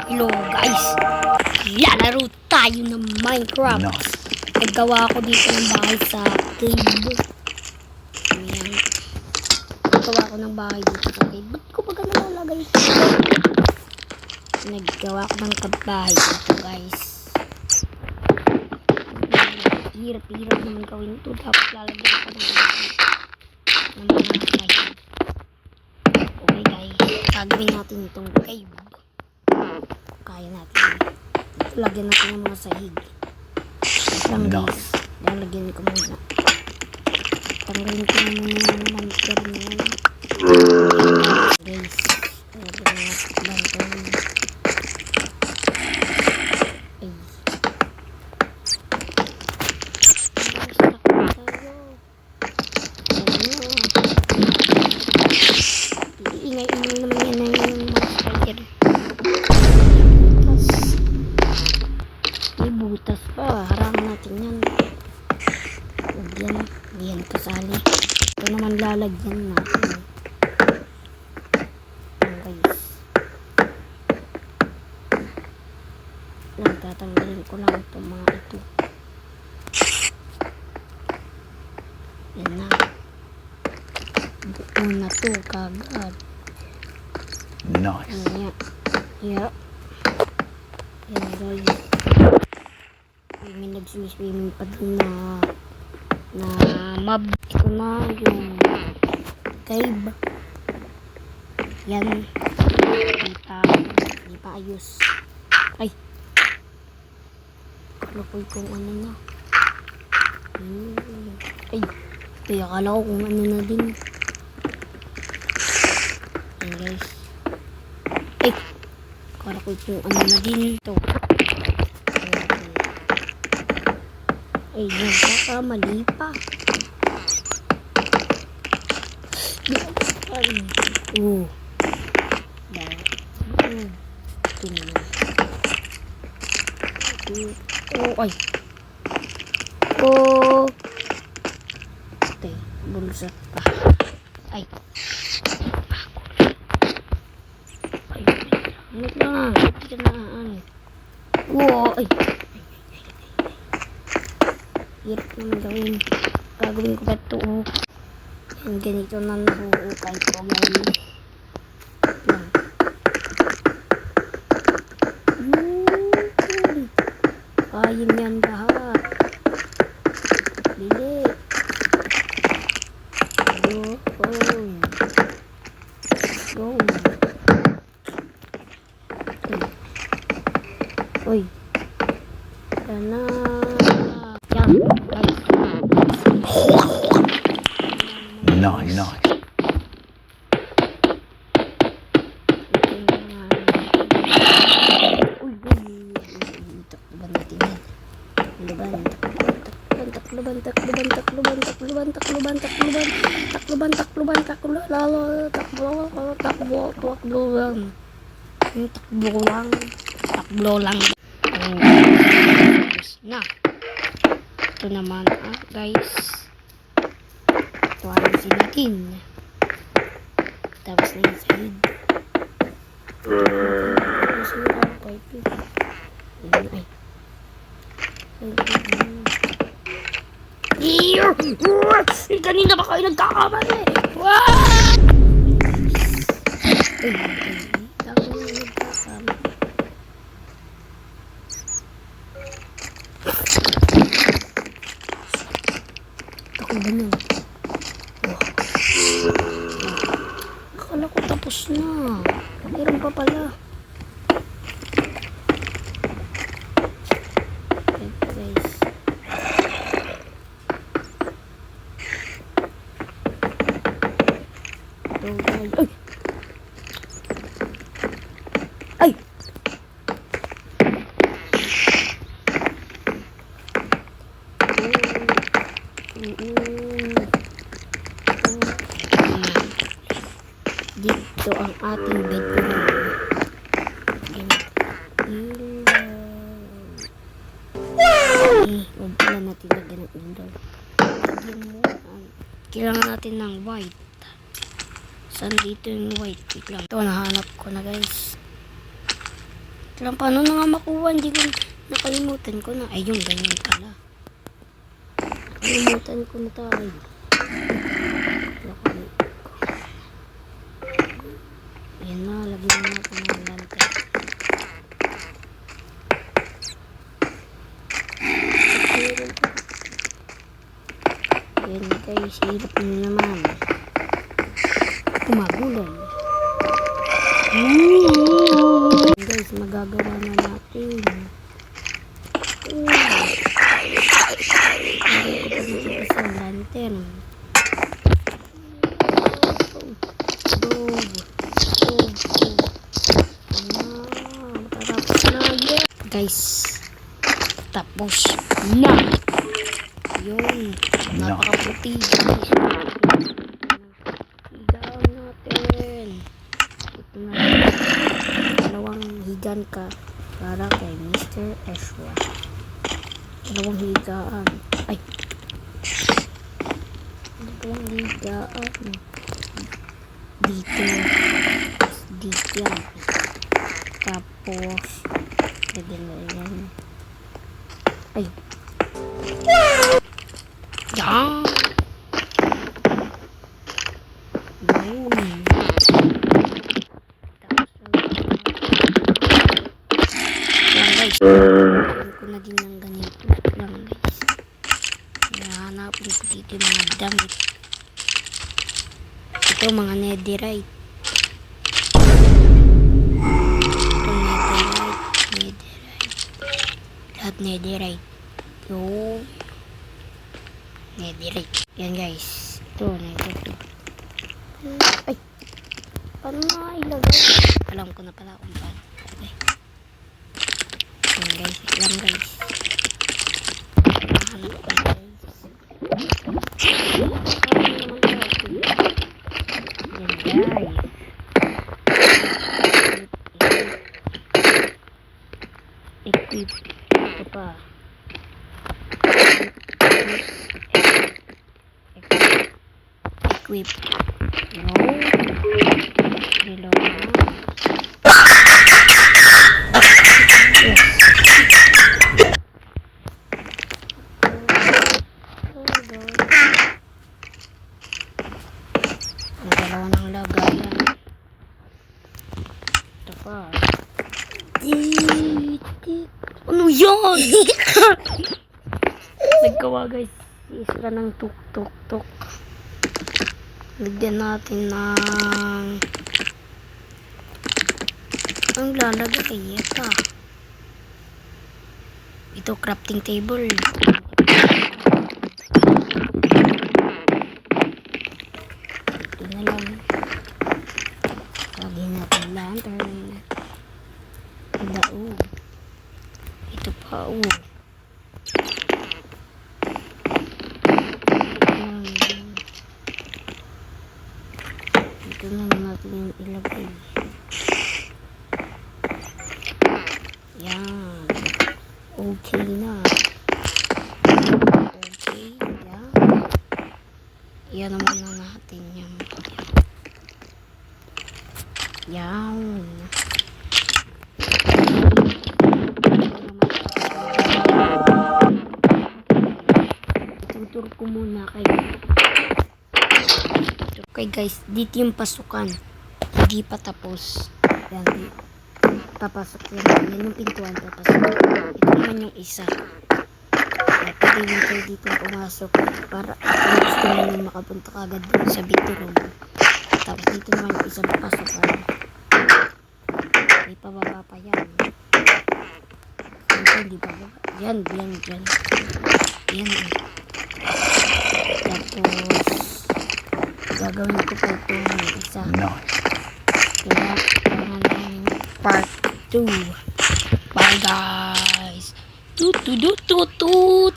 Hello guys, lalaro tayo ng Minecraft. Naggawa ako dito ng bahay sa cave. Ayan. Naggawa ako ng bahay dito sa cave. Ba't ko ba ganun nalagay ito? Naggawa ako ng bahay dito guys. Hirap naman gawin ito. Dapat lalagyan ko ng mga sahig. Okay guys, gagawin natin itong cave. Kaya natin. Ito, lagyan natin ng mga sahig. Lang guys. Lalagyan ko muna. Tanggalin ko muna yung monster na yan. Guys. Lagyan natin bantal. Ay. Iingay-ingay naman yan na yung mga spider. May butas pa. Harangan natin yan. Huwag yan. Hindi yan kasali. Ito naman lalagyan natin. Ayan guys. Tatanggalin ko lang itong mga ito. Yan na. Buo na to kagad. Nice. Ayan. Yeah. Ayan guys. May nagsuswimming pa dun na mob. Ito na yung cave. Yan. Hindi pa ayos. Ay. Kalapoy kung ano na. Ay. Kaya akala ko kung ano na din. Ayan guys. Ay. Akala ko kung ano na din. Ito. Ay, nagkakamali pa. Oh. Ito naman. Oh, ay. Oh. Ito, bulsat pa. Ay. Ay. Ano lang? Hindi ka na, ano. Oh, ay. Hirap naman gawin. Gagawin ko ba ito? Yan, ganito na nahuhukay ko ngayon. Yan. Kain yan lahat. Bili. Go. Uy. Yan na. Nice. Takbo lang. Na. Ito naman guys. Ito alisin natin. Tapos na yung sahig. Tapos na yung pipe. Ay. Kanina ba kayo nagkakamali? Ay. Dami na nagkakamali. Ako ba nun? Akala ko tapos na. Meron pa pala. Ito guys. Ito guys. Ay! Ay! Dito ang ating bedroom. Huwag pala natin lagyan ng ilaw. Lagyan mo. Kailangan natin ng white. Saan dito yung white? Wait lang. Ito, nahanap ko na guys. Alam, paano na nga makuha? Hindi ko nakalimutan ko na. Ay, yung ganyan pala. Nakalimutan ko na tayo. Ayan na, lagyan na natin ng lantern. Ayan guys, hirap nyo naman. Kumagulay. Guys, magagawa na natin. Hindi ko pa dito isang lantern. Guys, tapos na. Yun, napakaputi. Higaan natin. Ito na. Dalawang higaan ka para kay Mr. Ezra. Dalawang higaan. Ay. Dalawang higaan. Dito. Dito yan. Tapos, lagyan na yan. Ay. Yan. Yun. Yan guys. Gawin ko na din ng ganito lang guys. Hinahanapin ko dito yung mga damit. Ito mga netherite. Lahat netherite. Yung netherite. Yan guys. Ito, netherite. Ay! Paano na ilagay? Alam ko na pala kung paano. Okay. Yan guys. Yan guys. Hanap ko guys. Yan guys. Equip. Ito pa. Equip. No. Reload na. Yes. Ang dalawa ng lagayan. Ito pa. Ano yan? Naggawa guys. Isra ng tuk-tuk-tuk. Lagyan natin ng ang lalagay ito. Ito crafting table. Ito na lang. Lagyan natin lantern. Daog. Ito pa Ito na natin yung ilagay. Yan. Okay na. Okay. Yan. Yan naman na natin yan. Yan. Tutur ko muna kayo. Okay guys, dito yung pasukan. Hindi pa tapos. Yan, papasok yan. Yan yung pintuan papasok. Ito naman yung isa. At pwede din kayo dito pumasok para kung gusto nyo makapunta kagad dun sa bedroom. Tapos dito naman yung isang pasukan. May pababa pa yan. Ito hindi pababa. Yan. Yan. Tapos gagawin ko pa itong isa. Nice. Kaya naman part 2. Bye guys. Toot.